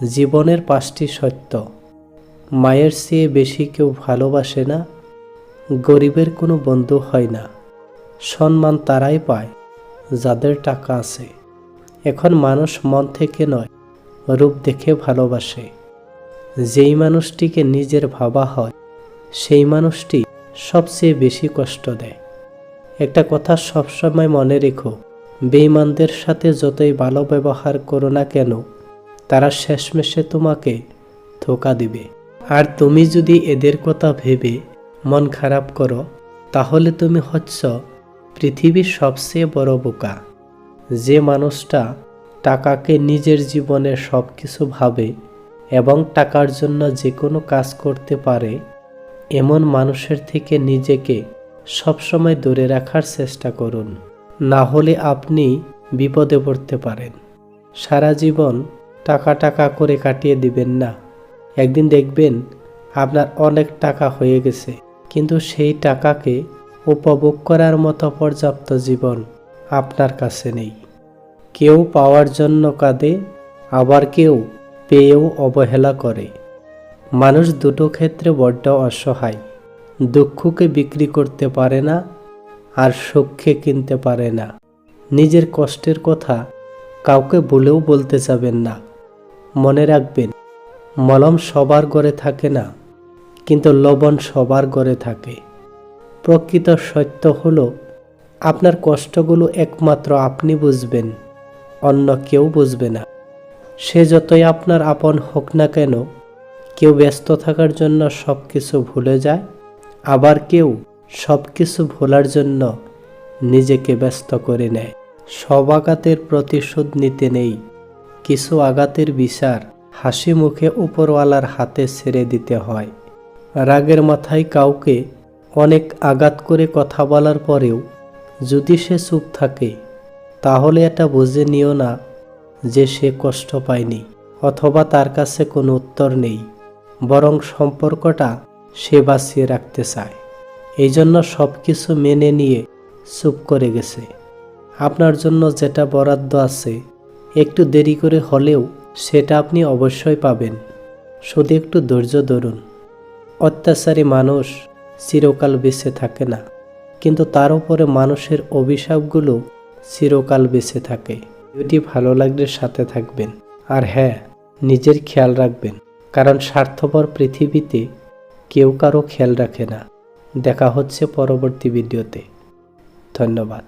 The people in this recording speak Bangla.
জীবনের 5টি সত্য। মায়ের চেয়ে বেশি কেউ ভালোবাসে না। গরিবের কোনো বন্ধু হয় না। সম্মান তারাই পায় যাদের টাকা আছে। এখন মানুষ মন থেকে নয়, রূপ দেখে ভালোবাসে। যেই মানুষটিকে নিজের ভাবা হয়, সেই মানুষটি সবচেয়ে বেশি কষ্ট দেয়। একটা কথা সবসময় মনে রেখো, বেঈমানদের সাথে যতই ভালো ব্যবহার করো না কেন, তারা শেষমেশে তোমাকে ধোঁকা দিবে। আর তুমি যদি এদের কথা ভেবে মন খারাপ করো, তাহলে তুমি হচ্ছ পৃথিবীর সবচেয়ে বড় বোকা। যে মানুষটা টাকাকে নিজের জীবনের সব কিছু ভাবে এবং টাকার জন্য যে কোনো কাজ করতে পারে, এমন মানুষের থেকে নিজেকে সবসময় দূরে রাখার চেষ্টা করুন। না হলে আপনি বিপদে পড়তে পারেন। সারা জীবন টাকা টাকা করে কাটিয়ে দিবেন না। একদিন দেখবেন আপনার অনেক টাকা হয়ে গেছে, কিন্তু সেই টাকাকে উপভোগ করার মতো পর্যাপ্ত জীবন আপনার কাছে নেই। কেউ পাওয়ার জন্য কাঁদে, আবার কেউ পেয়েও অবহেলা করে। মানুষ দুটো ক্ষেত্রে বড্ড অসহায়। দুঃখকে বিক্রি করতে পারে না, আর সুখকে কিনতে পারে না। নিজের কষ্টের কথা কাউকে বলেও বলতে যাবেন না। মনে রাখবেন, মলম সবার ঘরে থাকে না, কিন্তু লবণ সবার ঘরে থাকে। প্রকৃত সত্য হলো, আপনার কষ্টগুলো একমাত্র আপনি বুঝবেন, অন্য কেউ বুঝবে না। সে যতই আপনার আপন হোক না কেন, কেউ ব্যস্ত থাকার জন্য সব কিছু ভুলে যায়, আবার কেউ সব কিছু ভোলার জন্য নিজেকে ব্যস্ত করে নেয়। সব আঘাতের প্রতিশোধ নিতে নেই, কিছু আঘাতের বিচার হাসি মুখে উপরওয়ালার হাতে ছেড়ে দিতে হয়। রাগের মাথায় কাউকে অনেক আঘাত করে কথা বলার পরেও যদি সে চুপ থাকে, তাহলে এটা বুঝে নিও না যে সে কষ্ট পায়নি, অথবা তার কাছে কোনো উত্তর নেই, বরং সম্পর্কটা সে বাঁচিয়ে রাখতে চায়। এই জন্য সব কিছু মেনে নিয়ে চুপ করে গেছে। আপনার জন্য যেটা বরাদ্দ আছে, একটু দেরি করে হলেও সেটা আপনি অবশ্যই পাবেন। শুধু একটু ধৈর্য ধরুন। অত্যাচারী মানুষ চিরকাল বেঁচে থাকে না, কিন্তু তার উপরে মানুষের অভিশাপগুলো চিরকাল বেঁচে থাকে। ভিডিওটি ভালো লাগলে সাথে থাকবেন। আর হ্যাঁ, নিজের খেয়াল রাখবেন, কারণ স্বার্থপর পৃথিবীতে কেউ কারো খেয়াল রাখে না। দেখা হচ্ছে পরবর্তী ভিডিওতে। ধন্যবাদ।